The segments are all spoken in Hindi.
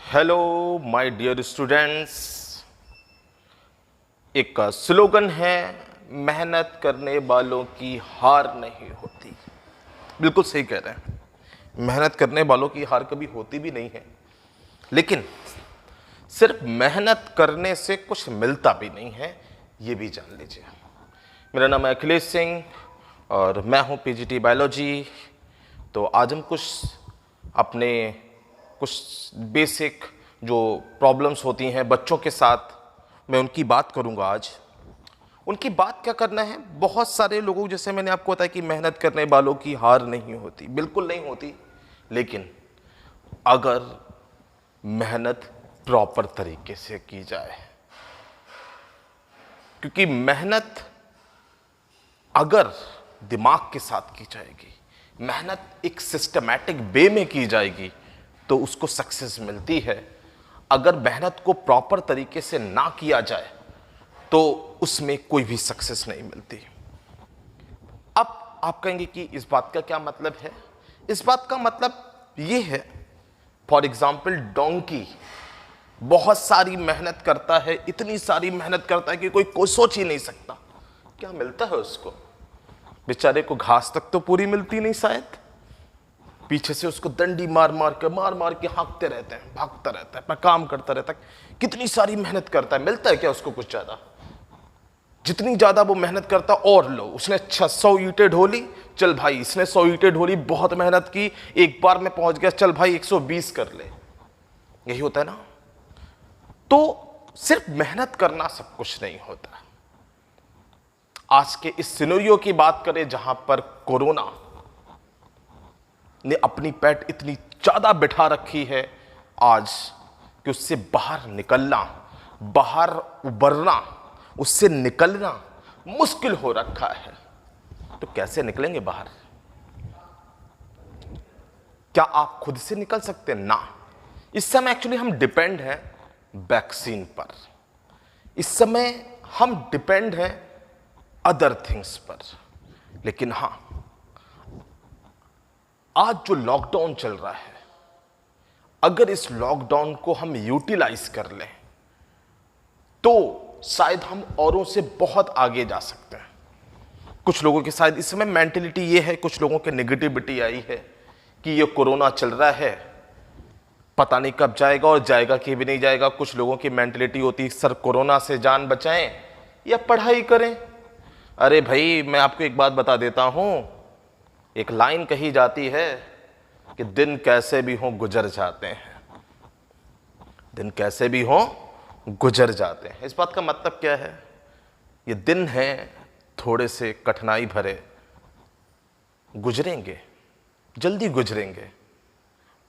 Hello my dear students. एक स्लोगन है, मेहनत करने वालों की हार नहीं होती। बिल्कुल सही कह रहे हैं, मेहनत करने वालों की हार कभी होती भी नहीं है। लेकिन सिर्फ मेहनत करने से कुछ मिलता भी नहीं है, ये भी जान लीजिए। मेरा नाम है अखिलेश सिंह और मैं हूँ पीजीटी बायोलॉजी। तो आज हम अपने कुछ बेसिक जो प्रॉब्लम्स होती हैं बच्चों के साथ, मैं उनकी बात करूंगा आज। उनकी बात क्या करना है, बहुत सारे लोगों, जैसे मैंने आपको बताया कि मेहनत करने वालों की हार नहीं होती, बिल्कुल नहीं होती। लेकिन अगर मेहनत प्रॉपर तरीके से की जाए, क्योंकि मेहनत अगर दिमाग के साथ की जाएगी, मेहनत एक सिस्टमैटिक वे में की जाएगी तो उसको सक्सेस मिलती है। अगर मेहनत को प्रॉपर तरीके से ना किया जाए तो उसमें कोई भी सक्सेस नहीं मिलती। अब आप कहेंगे कि इस बात का क्या मतलब है? इस बात का मतलब ये है, फॉर एग्जाम्पल डोंकी बहुत सारी मेहनत करता है, इतनी सारी मेहनत करता है कि कोई सोच ही नहीं सकता। क्या मिलता है उसको? बेचारे को घास तक तो पूरी मिलती नहीं शायद। पीछे से उसको डंडी मार मार के हाँकते रहते हैं, भागता रहता है, अपना काम करता रहता है। कितनी सारी मेहनत करता है, मिलता है क्या उसको कुछ ज्यादा? जितनी ज्यादा वो मेहनत करता, और लो उसने 100 ईंटें ढोली, चल भाई इसने 100 ईंटें ढोली, बहुत मेहनत की, एक बार में पहुंच गया, चल भाई 120 कर ले। यही होता है ना। तो सिर्फ मेहनत करना सब कुछ नहीं होता। आज के इस सिनेरियो की बात करें जहां पर कोरोना ने अपनी पैठ इतनी ज्यादा बिठा रखी है आज कि उससे बाहर निकलना, बाहर उबरना, उससे निकलना मुश्किल हो रखा है। तो कैसे निकलेंगे बाहर? क्या आप खुद से निकल सकते हैं? ना। इस समय एक्चुअली हम डिपेंड हैं वैक्सीन पर, इस समय हम डिपेंड हैं अदर थिंग्स पर। लेकिन हां, आज जो लॉकडाउन चल रहा है, अगर इस लॉकडाउन को हम यूटिलाइज कर लें तो शायद हम औरों से बहुत आगे जा सकते हैं। कुछ लोगों की शायद इस समय मेंटेलिटी ये है, कुछ लोगों के नेगेटिविटी आई है कि ये कोरोना चल रहा है, पता नहीं कब जाएगा, और जाएगा कि भी नहीं जाएगा। कुछ लोगों की मेंटेलिटी होती है, सर कोरोना से जान बचाएं या पढ़ाई करें। अरे भाई, मैं आपको एक बात बता देता हूं, एक लाइन कही जाती है कि दिन कैसे भी हो गुजर जाते हैं। दिन कैसे भी हो गुजर जाते हैं, इस बात का मतलब क्या है? ये दिन है थोड़े से कठिनाई भरे, गुजरेंगे, जल्दी गुजरेंगे।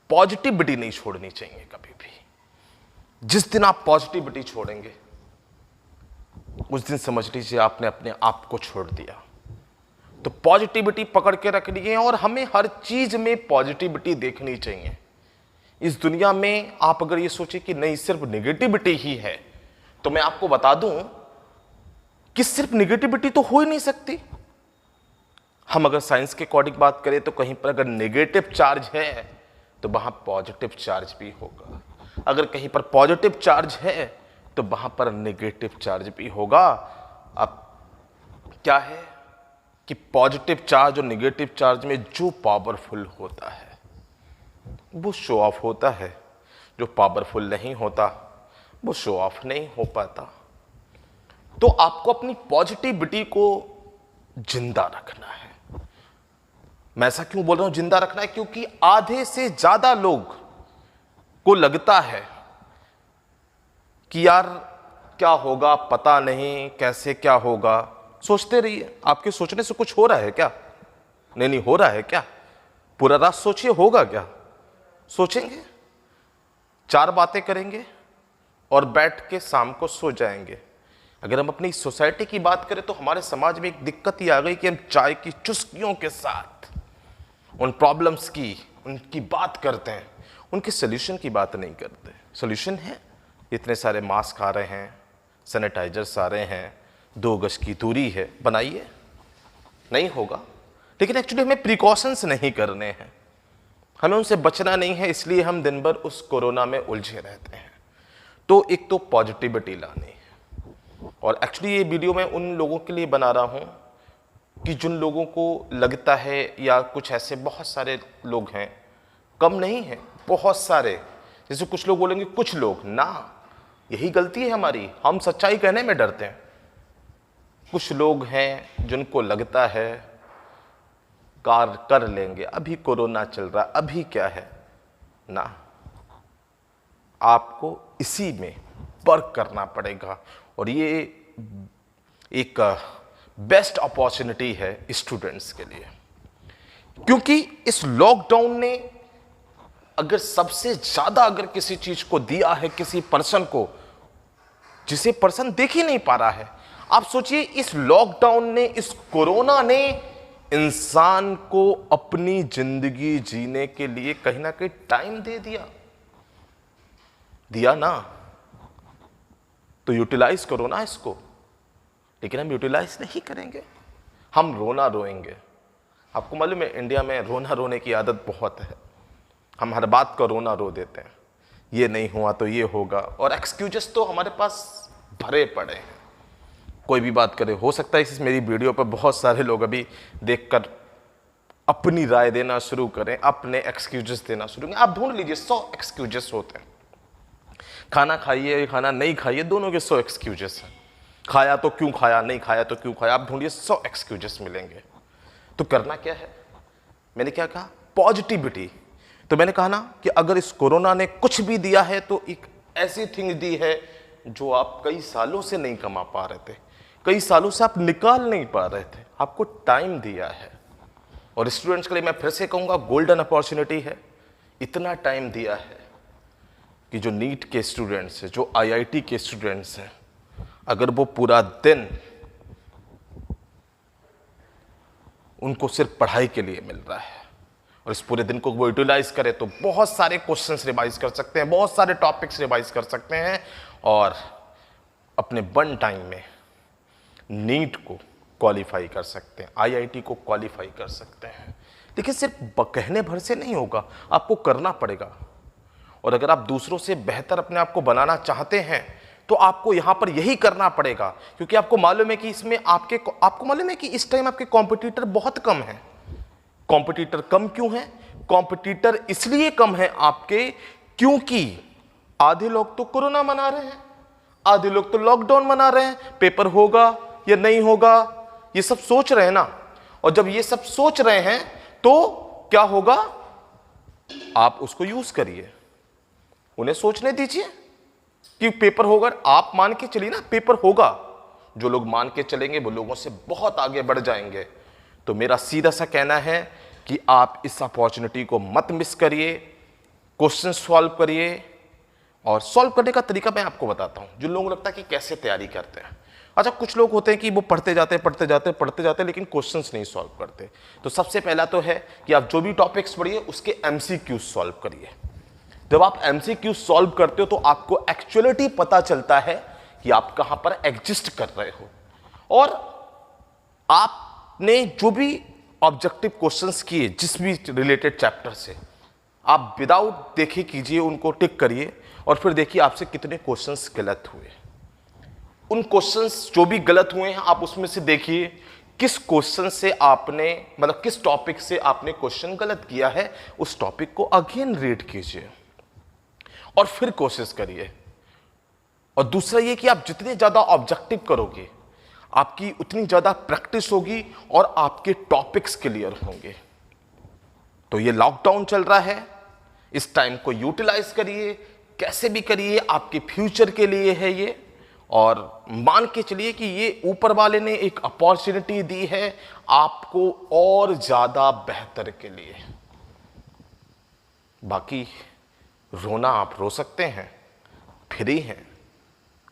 पॉजिटिविटी नहीं छोड़नी चाहिए कभी भी। जिस दिन आप पॉजिटिविटी छोड़ेंगे उस दिन समझ लीजिए आपने अपने आप को छोड़ दिया। तो पॉजिटिविटी पकड़ के रखनी है और हमें हर चीज में पॉजिटिविटी देखनी चाहिए। इस दुनिया में आप अगर ये सोचे कि नहीं सिर्फ नेगेटिविटी ही है, तो मैं आपको बता दूं कि सिर्फ नेगेटिविटी तो हो ही नहीं सकती। हम अगर साइंस के अकॉर्डिंग बात करें तो कहीं पर अगर नेगेटिव चार्ज है तो वहां पॉजिटिव चार्ज भी होगा, अगर कहीं पर पॉजिटिव चार्ज है तो वहां पर नेगेटिव चार्ज भी होगा। अब क्या है कि पॉजिटिव चार्ज और नेगेटिव चार्ज में जो पावरफुल होता है वो शो ऑफ होता है, जो पावरफुल नहीं होता वो शो ऑफ नहीं हो पाता। तो आपको अपनी पॉजिटिविटी को जिंदा रखना है। मैं ऐसा क्यों बोल रहा हूं जिंदा रखना है? क्योंकि आधे से ज्यादा लोग को लगता है कि यार क्या होगा पता नहीं, कैसे क्या होगा। सोचते रहिए, आपके सोचने से कुछ हो रहा है क्या? नहीं हो रहा है क्या? पूरा रात सोचिए, होगा क्या? सोचेंगे, 4 बातें करेंगे और बैठ के शाम को सो जाएंगे। अगर हम अपनी सोसाइटी की बात करें तो हमारे समाज में एक दिक्कत ही आ गई कि हम चाय की चुस्कियों के साथ उन प्रॉब्लम्स की उनकी बात करते हैं, उनके सोल्यूशन की बात नहीं करते। सोल्यूशन है, इतने सारे मास्क आ रहे हैं, सैनिटाइजर्स आ रहे हैं, 2 गज की दूरी है, बनाइए। नहीं होगा। लेकिन एक्चुअली हमें प्रिकॉशंस नहीं करने हैं, हमें उनसे बचना नहीं है, इसलिए हम दिन भर उस कोरोना में उलझे रहते हैं। तो एक तो पॉजिटिविटी लानी है। और एक्चुअली ये वीडियो मैं उन लोगों के लिए बना रहा हूं कि जिन लोगों को लगता है, या कुछ ऐसे बहुत सारे लोग हैं, कम नहीं है, बहुत सारे, जैसे कुछ लोग बोलेंगे कुछ लोग ना, यही गलती है हमारी, हम सच्चाई कहने में डरते हैं। कुछ लोग हैं जिनको लगता है कार कर लेंगे, अभी कोरोना चल रहा, अभी क्या है ना, आपको इसी में वर्क करना पड़ेगा। और ये एक बेस्ट अपॉर्चुनिटी है स्टूडेंट्स के लिए, क्योंकि इस लॉकडाउन ने अगर सबसे ज्यादा अगर किसी चीज को दिया है किसी पर्सन को, जिसे पर्सन देख ही नहीं पा रहा है, आप सोचिए इस लॉकडाउन ने, इस कोरोना ने इंसान को अपनी जिंदगी जीने के लिए कहीं ना कहीं टाइम दे दिया ना। तो यूटिलाइज करो ना इसको। लेकिन हम यूटिलाइज नहीं करेंगे, हम रोना रोएंगे। आपको मालूम है इंडिया में रोना रोने की आदत बहुत है, हम हर बात को रोना रो देते हैं, ये नहीं हुआ तो ये होगा, और एक्सक्यूजेस तो हमारे पास भरे पड़े हैं। कोई भी बात करे, हो सकता है इस मेरी वीडियो पर बहुत सारे लोग अभी देखकर अपनी राय देना शुरू करें, अपने एक्सक्यूजेस देना शुरू करें। आप ढूंढ लीजिए 100 एक्सक्यूजेस होते हैं। खाना खाइए, खाना नहीं खाइए, दोनों के 100 एक्सक्यूजेस हैं। खाया तो क्यों खाया, नहीं खाया तो क्यों खाया, आप ढूंढिए 100 एक्सक्यूजेस मिलेंगे। तो करना क्या है, मैंने क्या कहा, पॉजिटिविटी। तो मैंने कहा ना कि अगर इस कोरोना ने कुछ भी दिया है तो एक ऐसी थिंग दी है जो आप कई सालों से नहीं कमा पा रहे थे, कई सालों से आप निकाल नहीं पा रहे थे, आपको टाइम दिया है। और स्टूडेंट्स के लिए मैं फिर से कहूंगा गोल्डन अपॉर्चुनिटी है। इतना टाइम दिया है कि जो नीट के स्टूडेंट्स हैं, जो आईआईटी के स्टूडेंट्स हैं, अगर वो पूरा दिन उनको सिर्फ पढ़ाई के लिए मिल रहा है और इस पूरे दिन को वो यूटिलाइज करे तो बहुत सारे क्वेश्चंस रिवाइज कर सकते हैं, बहुत सारे टॉपिक्स रिवाइज कर सकते हैं और अपने वन टाइम में नीट को क्वालिफाई कर सकते हैं, आईआईटी को क्वालिफाई कर सकते हैं। लेकिन सिर्फ कहने भर से नहीं होगा, आपको करना पड़ेगा। और अगर आप दूसरों से बेहतर अपने आप को बनाना चाहते हैं तो आपको यहां पर यही करना पड़ेगा, क्योंकि आपको मालूम है कि इसमें आपको मालूम है कि इस टाइम आपके कॉम्पिटिटर बहुत कम हैं। कॉम्पिटिटर कम क्यों हैं? कॉम्पिटिटर इसलिए कम है आपके, क्योंकि आधे लोग तो कोरोना मना रहे हैं, आधे लोग तो लॉकडाउन मना रहे हैं, पेपर होगा या नहीं होगा ये सब सोच रहे हैं ना। और जब ये सब सोच रहे हैं तो क्या होगा, आप उसको यूज करिए, उन्हें सोचने दीजिए कि पेपर होगा। आप मान के चलिए ना पेपर होगा, जो लोग मान के चलेंगे वो लोगों से बहुत आगे बढ़ जाएंगे। तो मेरा सीधा सा कहना है कि आप इस अपॉर्चुनिटी को मत मिस करिए, क्वेश्चन सॉल्व करिए। और सॉल्व करने का तरीका मैं आपको बताता हूं, जिन लोगों को लगता है कि कैसे तैयारी करते हैं। अच्छा, कुछ लोग होते हैं कि वो पढ़ते जाते लेकिन क्वेश्चंस नहीं सॉल्व करते। तो सबसे पहला तो है कि आप जो भी टॉपिक्स पढ़िए उसके एमसीक्यू सॉल्व करिए। जब आप एमसीक्यू सॉल्व करते हो तो आपको एक्चुअलिटी पता चलता है कि आप कहां पर एग्जिस्ट कर रहे हो। और आपने जो भी ऑब्जेक्टिव क्वेश्चंस किए जिस भी रिलेटेड चैप्टर से, आप विदाउट देखे कीजिए, उनको टिक करिए और फिर देखिए आपसे कितने क्वेश्चंस गलत हुए। उन क्वेश्चंस जो भी गलत हुए हैं आप उसमें से देखिए किस क्वेश्चन से आपने, मतलब किस टॉपिक से आपने क्वेश्चन गलत किया है, उस टॉपिक को अगेन रीड कीजिए और फिर कोशिश करिए। और दूसरा ये कि आप जितने ज्यादा ऑब्जेक्टिव करोगे आपकी उतनी ज्यादा प्रैक्टिस होगी और आपके टॉपिक्स क्लियर होंगे। तो ये लॉकडाउन चल रहा है, इस टाइम को यूटिलाइज करिए, कैसे भी करिए, आपके फ्यूचर के लिए है ये। और मान के चलिए कि ये ऊपर वाले ने एक अपॉर्चुनिटी दी है आपको और ज्यादा बेहतर के लिए। बाकी रोना आप रो सकते हैं, फ्री हैं,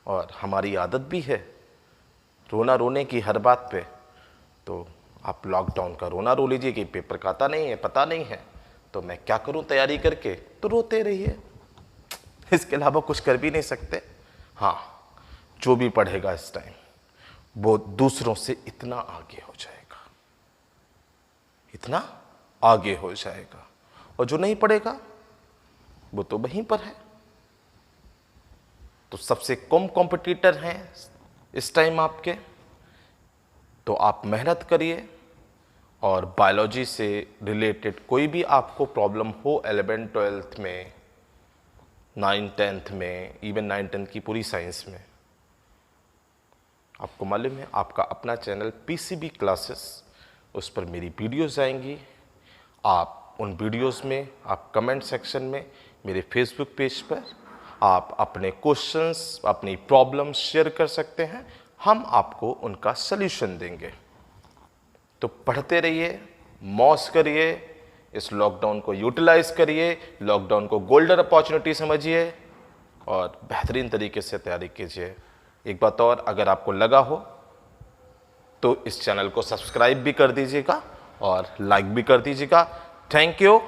और हमारी आदत भी है रोना रोने की हर बात पे। तो आप लॉकडाउन का रोना रो लीजिए कि पेपर का आता नहीं है, पता नहीं है तो मैं क्या करूं तैयारी करके, तो रोते रहिए, इसके अलावा कुछ कर भी नहीं सकते। हाँ, जो भी पढ़ेगा इस टाइम वो दूसरों से इतना आगे हो जाएगा, इतना आगे हो जाएगा। और जो नहीं पढ़ेगा वो तो वहीं पर है। तो सबसे कम कॉम्पिटिटर हैं इस टाइम आपके, तो आप मेहनत करिए और बायोलॉजी से रिलेटेड कोई भी आपको प्रॉब्लम हो 11th 12th में, 9th 10th में, इवन 9th 10th की पूरी साइंस में, आपको मालूम है आपका अपना चैनल पीसीबी क्लासेस, उस पर मेरी वीडियोस आएंगी। आप उन वीडियोस में आप कमेंट सेक्शन में मेरे फेसबुक पेज पर आप अपने क्वेश्चंस, अपनी प्रॉब्लम्स शेयर कर सकते हैं, हम आपको उनका सल्यूशन देंगे। तो पढ़ते रहिए, मौज करिए, इस लॉकडाउन को यूटिलाइज करिए, लॉकडाउन को गोल्डन अपॉर्चुनिटी समझिए और बेहतरीन तरीके से तैयारी कीजिए। एक बात और, अगर आपको लगा हो तो इस चैनल को सब्सक्राइब भी कर दीजिएगा और लाइक भी कर दीजिएगा। Thank you.